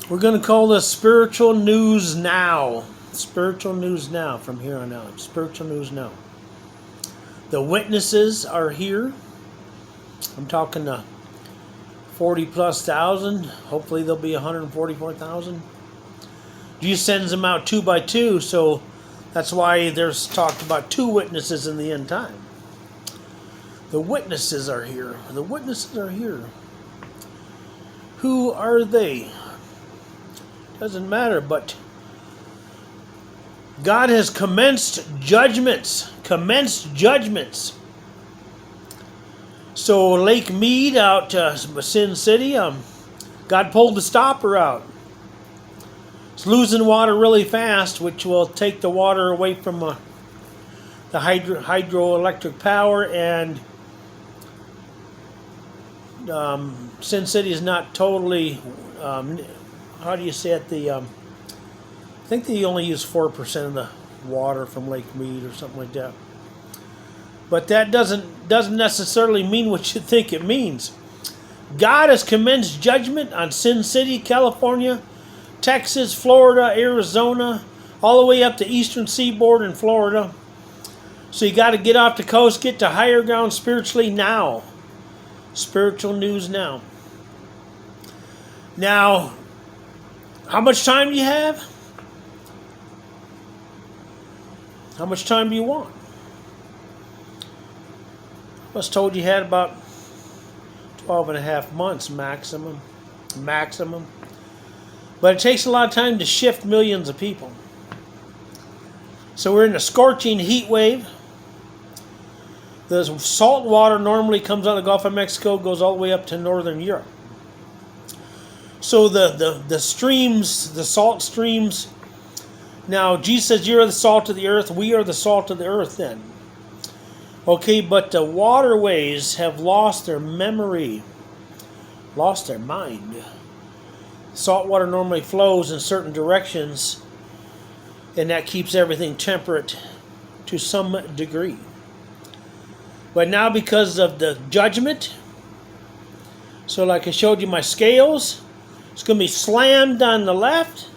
We're going to call this Spiritual News Now. Spiritual News Now from here on out. Spiritual News Now. The witnesses are here. I'm talking to 40 plus thousand. Hopefully there'll be 144,000. Jesus sends them out 2 by 2, so that's why there's talked about 2 witnesses in the end time. The witnesses are here. The witnesses are here. Who are they? Doesn't matter, but God has commenced judgments. Commenced judgments. So Lake Mead out Sin City, God pulled the stopper out. It's losing water really fast, which will take the water away from the hydroelectric power, and Sin City is not totally, how do you say it, I think they only use 4% of the water from Lake Mead or something like that. But that doesn't necessarily mean what you think it means. God has commenced judgment on Sin City, California, Texas, Florida, Arizona, all the way up the eastern seaboard in Florida. So you got to get off the coast, get to higher ground spiritually now. Spiritual news now. Now, how much time do you have? How much time do you want? I was told you had about 12 and a half months maximum. But it takes a lot of time to shift millions of people. So we're in a scorching heat wave. The salt water normally comes out of the Gulf of Mexico, goes all the way up to northern Europe. So the streams, the salt streams. Now Jesus says, "You are the salt of the earth." We are the salt of the earth then. Okay, but the waterways have lost their memory, lost their mind. Salt water normally flows in certain directions, and that keeps everything temperate to some degree. But now because of the judgment, so like I showed you my scales, it's going to be slammed on the left,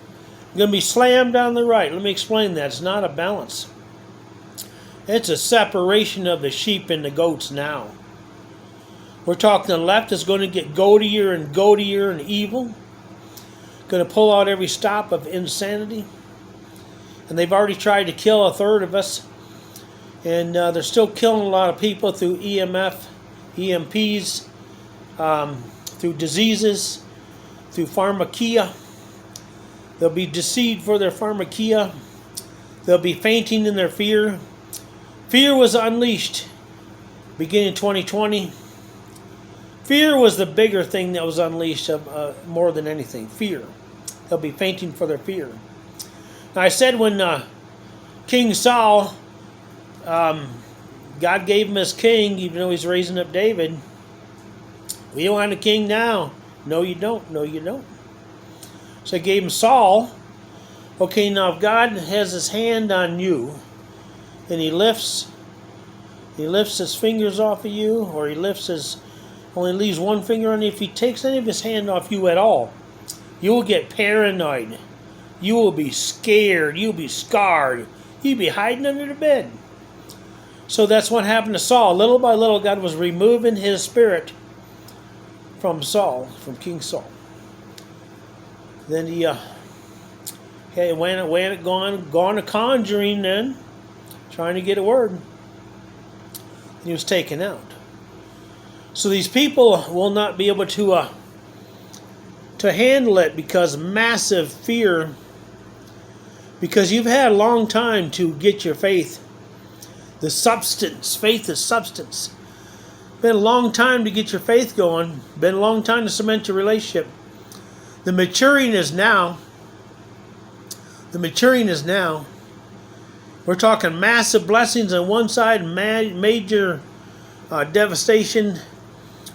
going to be slammed on the right. Let me explain that. It's not a balance. It's a separation of the sheep and the goats now. We're talking the left is going to get goatier and evil. Going to pull out every stop of insanity. And they've already tried to kill a third of us. And they're still killing a lot of people through EMPs, through diseases, through pharmakia. They'll be deceived for their pharmakia. They'll be fainting in their fear. Fear was unleashed beginning 2020. Fear was the bigger thing that was unleashed more than anything. Fear. They'll be fainting for their fear. Now I said when King Saul, God gave him as king, even though he's raising up David. We don't want a king now. No, you don't. No, you don't. So he gave him Saul. Okay, now if God has his hand on you, and he lifts his fingers off of you, or he only leaves one finger on you, if he takes any of his hand off you at all, you will get paranoid. You will be scared. You'll be scarred. You'll be hiding under the bed. So that's what happened to Saul. Little by little, God was removing his spirit from Saul, from King Saul. Then he gone to conjuring then, trying to get a word. He was taken out. So these people will not be able to handle it because massive fear. Because you've had a long time to get your faith. The substance. Faith is substance. Been a long time to get your faith going. Been a long time to cement your relationship. The maturing is now. The maturing is now. We're talking massive blessings on one side, major devastation,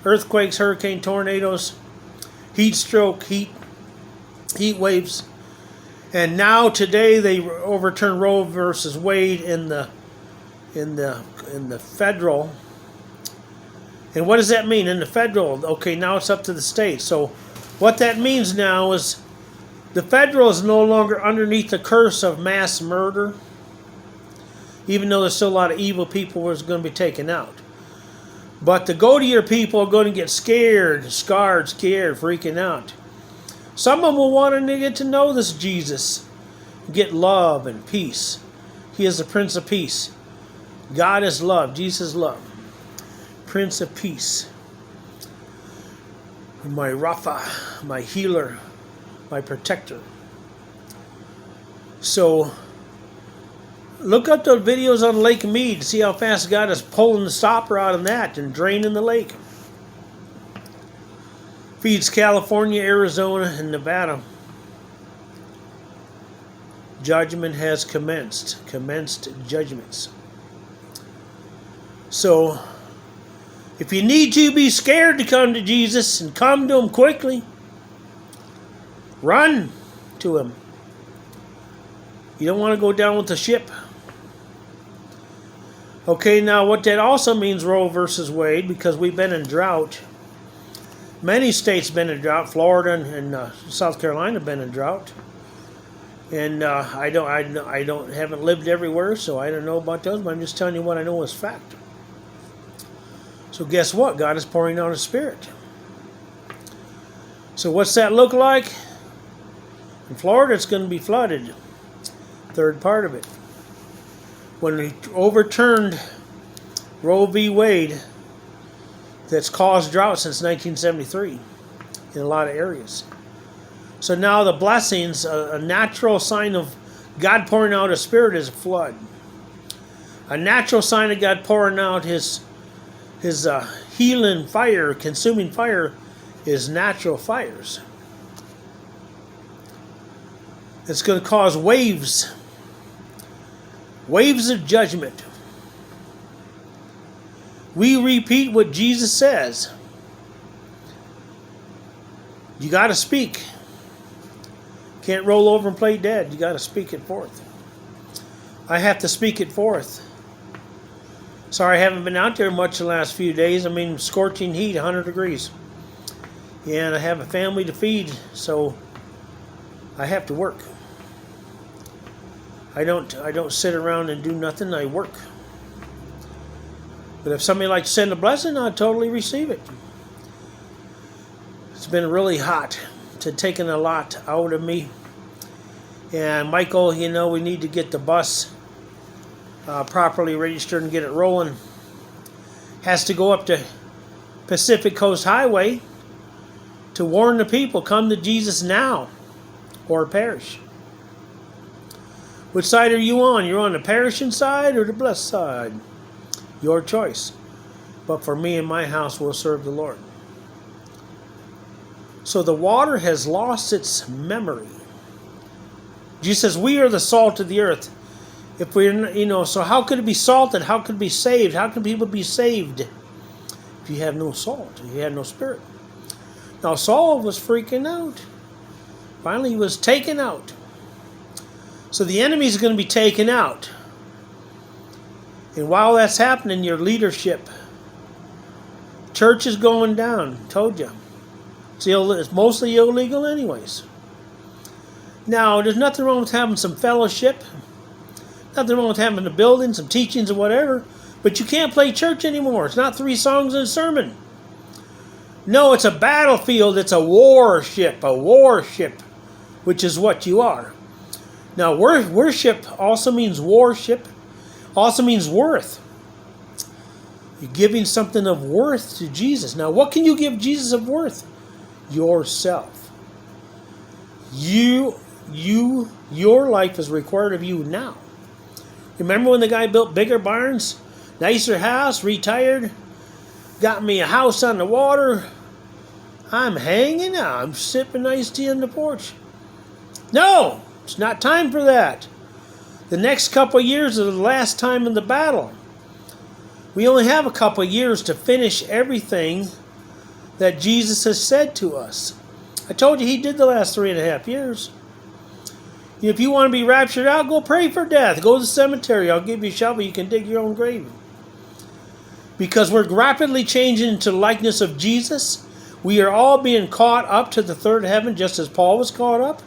earthquakes, hurricane, tornadoes, heat stroke, heat waves. And now today they overturned Roe versus Wade in the federal. And what does that mean in the federal? Okay, now it's up to the state. So what that means now is The federal is no longer underneath the curse of mass murder, even though there's still a lot of evil people who are going to be taken out. But the go-to-your people are going to get scared, scarred, scared, freaking out. Some of them will want to get to know this Jesus, get love and peace. He is the Prince of Peace. God is love. Jesus is love. Prince of Peace. My Rapha, my healer, my protector. So, look up the videos on Lake Mead to see how fast God is pulling the stopper out of that and draining the lake. Feeds California, Arizona, and Nevada. Judgment has commenced. Commenced judgments. So, if you need to be scared to come to Jesus and come to Him quickly, run to Him. You don't want to go down with the ship. Okay, now what that also means, Roe versus Wade, because we've been in drought. Many states have been in drought. Florida and South Carolina have been in drought. And I haven't lived everywhere, so I don't know about those, but I'm just telling you what I know is fact. So guess what? God is pouring out His Spirit. So what's that look like? In Florida, it's going to be flooded. Third part of it. When we overturned Roe v. Wade, that's caused drought since 1973 in a lot of areas. So now the blessings, a natural sign of God pouring out His Spirit is a flood. A natural sign of God pouring out His healing fire, consuming fire, is natural fires. It's going to cause waves of judgment. We repeat what Jesus says. You got to speak. Can't roll over and play dead. You got to speak it forth. I have to speak it forth. Sorry I haven't been out there much the last few days. I mean, scorching heat, 100 degrees. And I have a family to feed, so I have to work. I don't sit around and do nothing. I work. But if somebody likes to send a blessing, I'll totally receive it. It's been really hot. It's taken a lot out of me. And Michael, we need to get the bus properly registered and get it rolling. Has to go up to Pacific Coast Highway to warn the people, come to Jesus now or perish. Which side are you on? You're on the perishing side or the blessed side? Your choice. But for me and my house, we'll serve the Lord. So the water has lost its memory. Jesus says, we are the salt of the earth. If we're, so how could it be salted? How could it be saved? How can people be saved if you have no salt, if you have no Spirit? Now Saul was freaking out. Finally, he was taken out. So the enemy is going to be taken out. And while that's happening, your leadership, church is going down. Told you. It's mostly illegal anyways. Now, there's nothing wrong with having some fellowship. Nothing wrong with having a building, some teachings or whatever. But you can't play church anymore. It's not 3 songs and a sermon. No, it's a battlefield. It's a warship. A warship, which is what you are. Now, worship also means warship. Also means worth. You're giving something of worth to Jesus. Now, what can you give Jesus of worth? Yourself. Your life is required of you now. Remember when the guy built bigger barns, nicer house, retired, got me a house on the water? I'm hanging out. I'm sipping iced tea on the porch. No, it's not time for that. The next couple of years are the last time in the battle. We only have a couple of years to finish everything that Jesus has said to us. I told you He did the last 3.5 years. If you want to be raptured out, go pray for death. Go to the cemetery. I'll give you a shovel. You can dig your own grave. Because we're rapidly changing into the likeness of Jesus. We are all being caught up to the third heaven, just as Paul was caught up.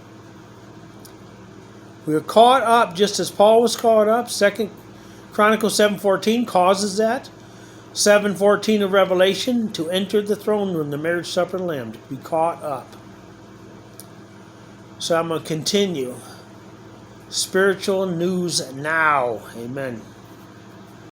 We are caught up just as Paul was caught up. 2 Chronicles 7:14 causes that. 7:14 of Revelation, to enter the throne room, the marriage supper of the Lamb, to be caught up. So I'm going to continue. Spiritual news now. Amen.